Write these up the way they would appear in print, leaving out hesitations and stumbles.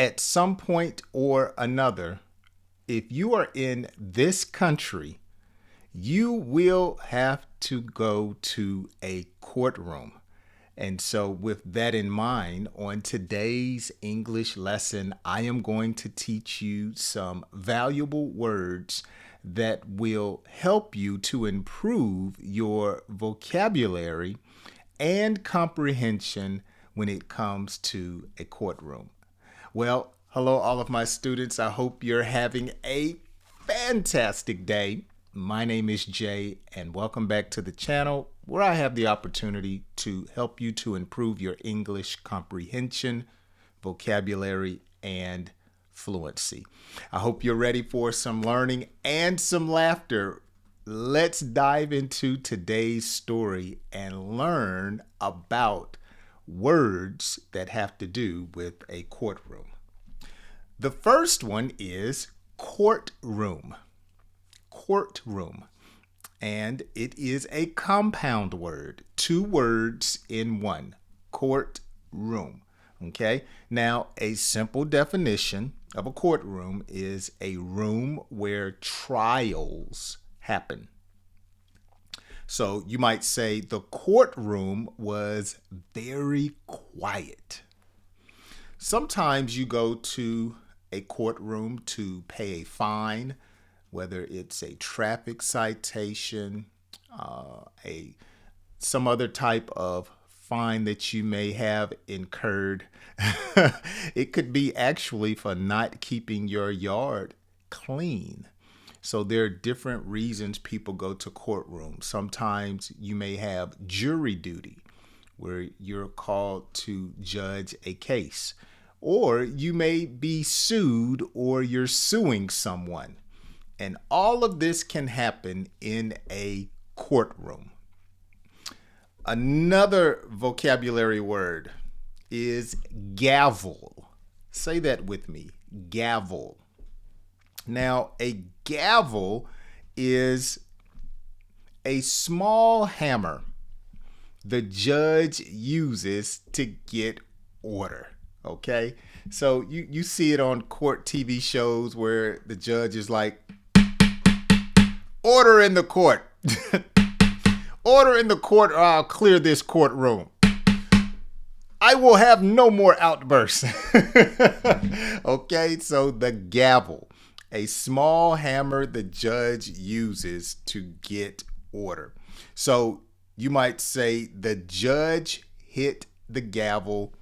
At some point or another, if you are in this country, you will have to go to a courtroom. And so, with that in mind, on today's English lesson, I am going to teach you some valuable words that will help you to improve your vocabulary and comprehension when it comes to a courtroom. Well, hello, all of my students. I hope you're having a fantastic day. My name is Jay, and welcome back to the channel where I have the opportunity to help you to improve your English comprehension, vocabulary, and fluency. I hope you're ready for some learning and some laughter. Let's dive into today's story and learn about words that have to do with a courtroom. The first one is courtroom. Courtroom. And it is a compound word, two words in one. Courtroom. Okay? Now, a simple definition of a courtroom is a room where trials happen. So you might say the courtroom was very quiet. Sometimes you go to a courtroom to pay a fine, whether it's a traffic citation, some other type of fine that you may have incurred. It could be actually for not keeping your yard clean. So there are different reasons people go to courtrooms. Sometimes you may have jury duty, where you're called to judge a case. Or you may be sued, or you're suing someone. And all of this can happen in a courtroom. Another vocabulary word is gavel. Say that with me, gavel. Now, a gavel is a small hammer the judge uses to get order. Okay? So you see it on court TV shows where the judge is like, order in the court. Order in the court or I'll clear this courtroom. I will have no more outbursts. Okay, so the gavel, a small hammer the judge uses to get order. So you might say the judge hit the gavel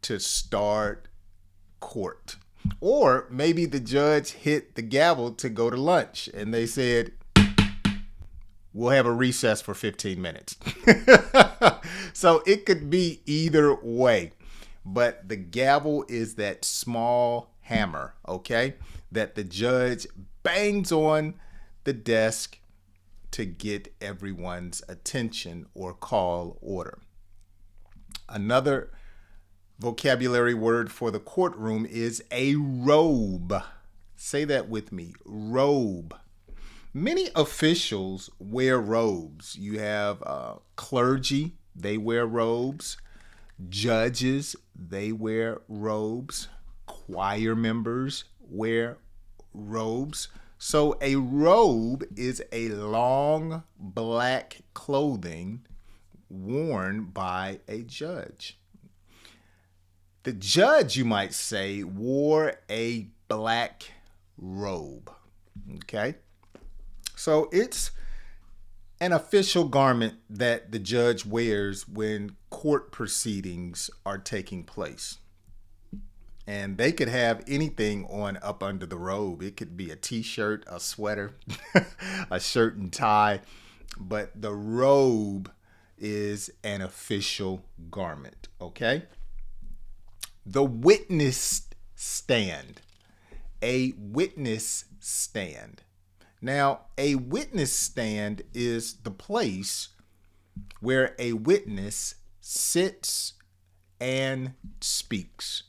to start court. Or maybe the judge hit the gavel to go to lunch and they said, we'll have a recess for 15 minutes. So it could be either way. But the gavel is that small hammer, okay, that the judge bangs on the desk to get everyone's attention or call order. Another vocabulary word for the courtroom is a robe. Say that with me, robe. Many officials wear robes. You have clergy, they wear robes. Judges, they wear robes. Choir members wear robes. So a robe is a long black clothing worn by a judge. The judge, you might say, wore a black robe. Okay? So it's an official garment that the judge wears when court proceedings are taking place. And they could have anything on up under the robe. It could be a t-shirt, a sweater, a shirt and tie. But the robe is an official garment, okay? The witness stand. A witness stand. Now, a witness stand is the place where a witness sits and speaks.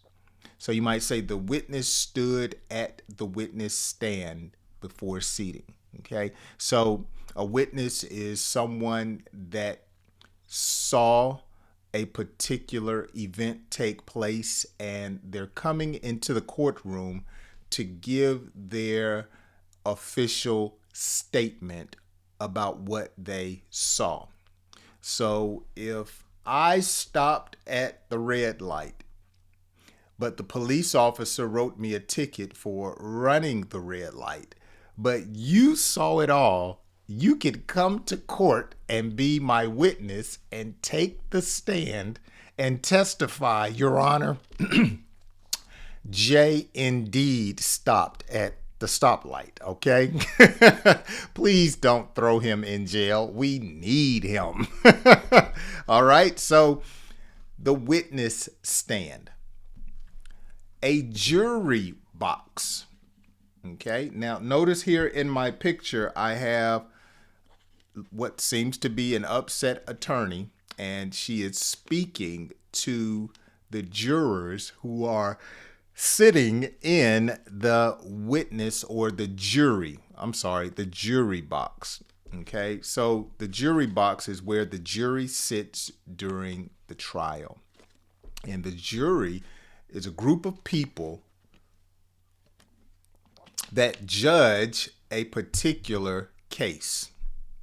So you might say the witness stood at the witness stand before seating. Okay, so a witness is someone that saw a particular event take place and they're coming into the courtroom to give their official statement about what they saw. So if I stopped at the red light, but the police officer wrote me a ticket for running the red light, but you saw it all, you could come to court and be my witness and take the stand and testify, Your Honor, Jay indeed stopped at the stoplight, okay? Please don't throw him in jail. We need him. All right, so the witness stand. A jury box. Okay, now notice here in my picture, I have what seems to be an upset attorney, and she is speaking to the jurors who are sitting in the witness or the jury. The jury box. Okay, so the jury box is where the jury sits during the trial. And the jury is a group of people that judge a particular case.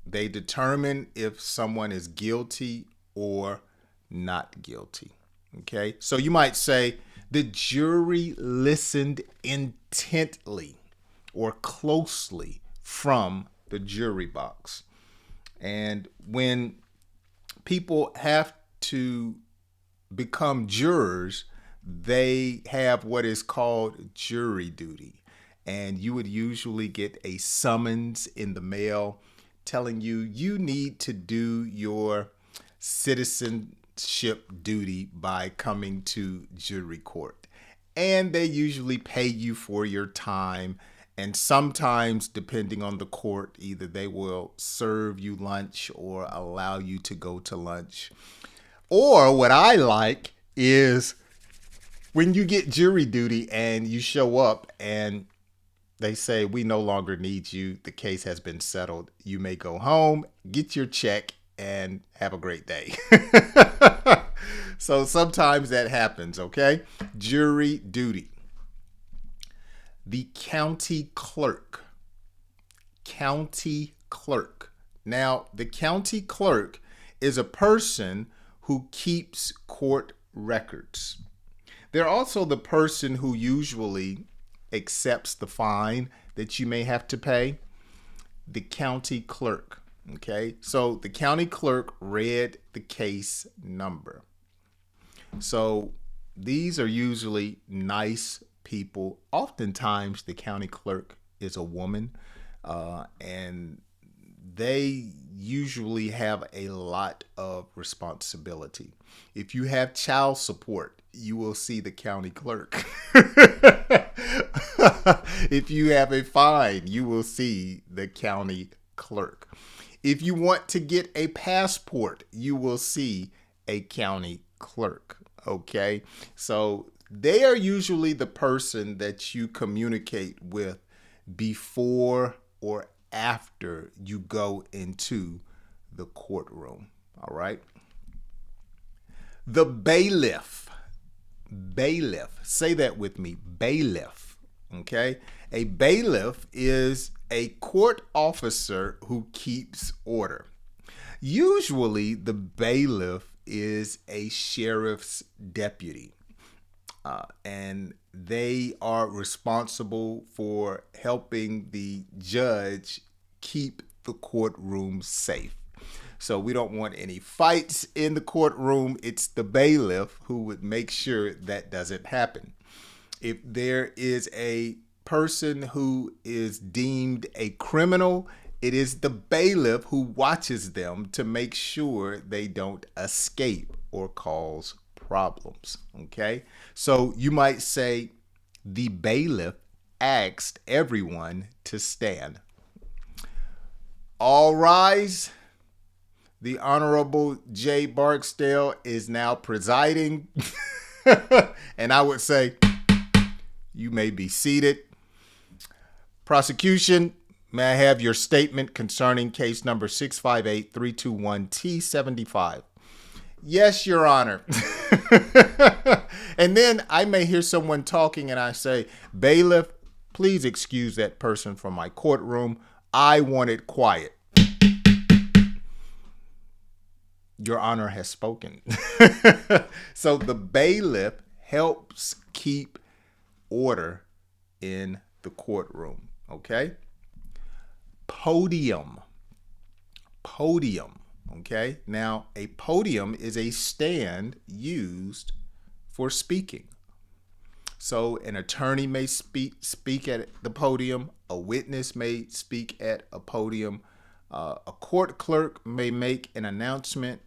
They determine if someone is guilty or not guilty. Okay, so you might say the jury listened intently or closely from the jury box. And when people have to become jurors, they have what is called jury duty. And you would usually get a summons in the mail telling you you need to do your citizenship duty by coming to jury court. And they usually pay you for your time. And sometimes, depending on the court, either they will serve you lunch or allow you to go to lunch. Or what I like is when you get jury duty and you show up and they say, we no longer need you, the case has been settled, you may go home, get your check, and have a great day. So sometimes that happens, okay? Jury duty. The county clerk. County clerk. Now, the county clerk is a person who keeps court records. They're also the person who usually accepts the fine that you may have to pay. The county clerk. Okay, so the county clerk read the case number. So these are usually nice people. Oftentimes the county clerk is a woman, and they usually have a lot of responsibility. If you have child support, you will see the county clerk. If you have a fine, you will see the county clerk. If you want to get a passport, you will see a county clerk. Okay, so they are usually the person that you communicate with before or after you go into the courtroom. All right. The bailiff. Bailiff. Say that with me. Bailiff. Okay. A bailiff is a court officer who keeps order. Usually the bailiff is a sheriff's deputy. And they are responsible for helping the judge keep the courtroom safe. So we don't want any fights in the courtroom. It's the bailiff who would make sure that doesn't happen. If there is a person who is deemed a criminal, it is the bailiff who watches them to make sure they don't escape or cause problems. Okay, so you might say the bailiff asked everyone to stand. All rise. The Honorable Jay Barksdale is now presiding. And I would say you may be seated. Prosecution, may I have your statement concerning case number 658-321-T75? Yes, Your Honor. And then I may hear someone talking and I say, Bailiff, please excuse that person from my courtroom. I want it quiet. Your Honor has spoken. So the bailiff helps keep order in the courtroom. Okay? Podium. Podium. Okay? Now, a podium is a stand used for speaking. So an attorney may speak at the podium. A witness may speak at a podium. A court clerk may make an announcement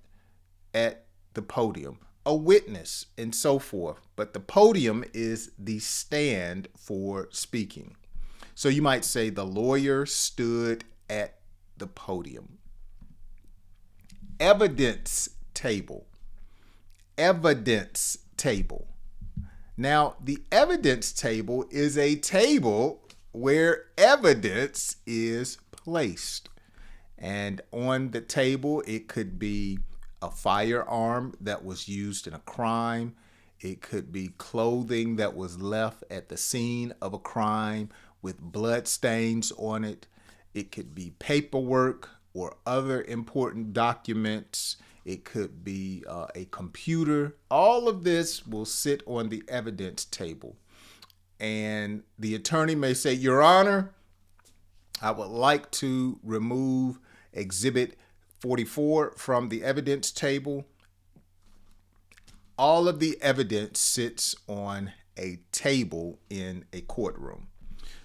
at the podium. A witness and so forth. But the podium is the stand for speaking. So you might say the lawyer stood at the podium. Evidence table. Evidence table. Now, the evidence table is a table where evidence is placed. And on the table, it could be a firearm that was used in a crime. It could be clothing that was left at the scene of a crime with blood stains on it. It could be paperwork or other important documents. It could be a computer. All of this will sit on the evidence table. And the attorney may say, Your Honor, I would like to remove Exhibit 44 from the evidence table. All of the evidence sits on a table in a courtroom.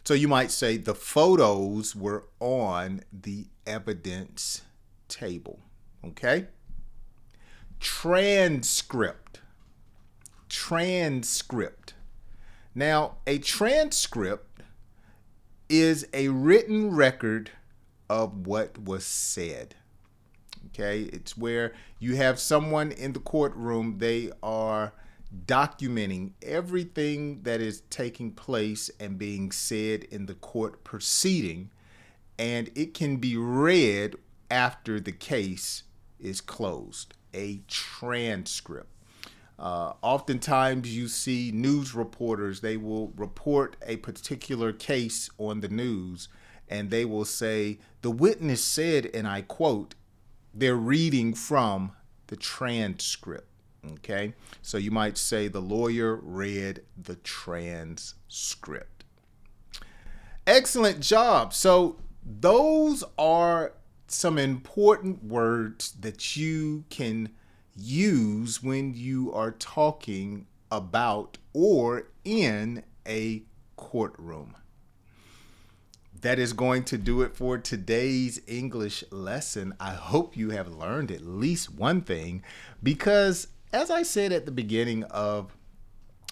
So you might say the photos were on the evidence table. Okay? Transcript. Transcript. Now, a transcript is a written record of what was said. Okay? It's where you have someone in the courtroom, they are documenting everything that is taking place and being said in the court proceeding, and it can be read after the case is closed. A transcript. Oftentimes you see news reporters, they will report a particular case on the news, and they will say, the witness said, and I quote, they're reading from the transcript. Okay, so you might say the lawyer read the transcript. Excellent job. So those are some important words that you can use when you are talking about or in a courtroom. That is going to do it for today's English lesson. I hope you have learned at least one thing, because as I said at the beginning of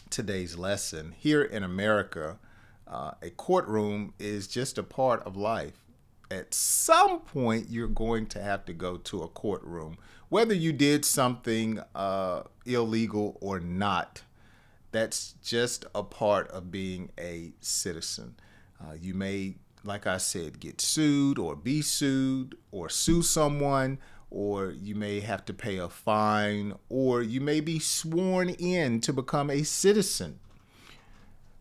today's lesson, here in America, a courtroom is just a part of life. At some point, you're going to have to go to a courtroom, whether you did something illegal or not. That's just a part of being a citizen. You may, like I said, get sued or be sued or sue someone, or you may have to pay a fine, or you may be sworn in to become a citizen.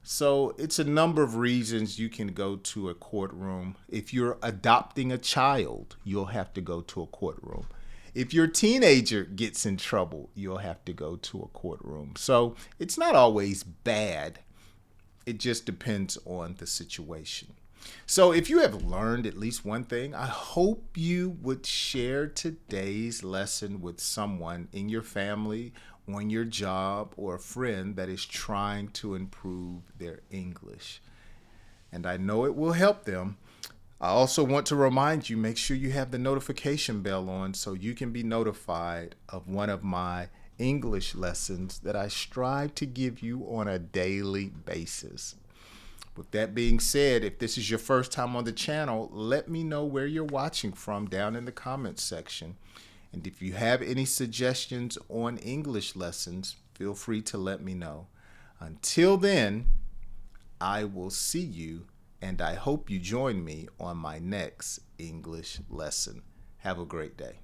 So it's a number of reasons you can go to a courtroom. If you're adopting a child, you'll have to go to a courtroom. If your teenager gets in trouble, you'll have to go to a courtroom. So it's not always bad. It just depends on the situation. So if you have learned at least one thing, I hope you would share today's lesson with someone in your family, on your job, or a friend that is trying to improve their English. And I know it will help them. I also want to remind you, make sure you have the notification bell on so you can be notified of one of my English lessons that I strive to give you on a daily basis. With that being said, if this is your first time on the channel, let me know where you're watching from down in the comments section. And if you have any suggestions on English lessons, feel free to let me know. Until then, I will see you, and I hope you join me on my next English lesson. Have a great day.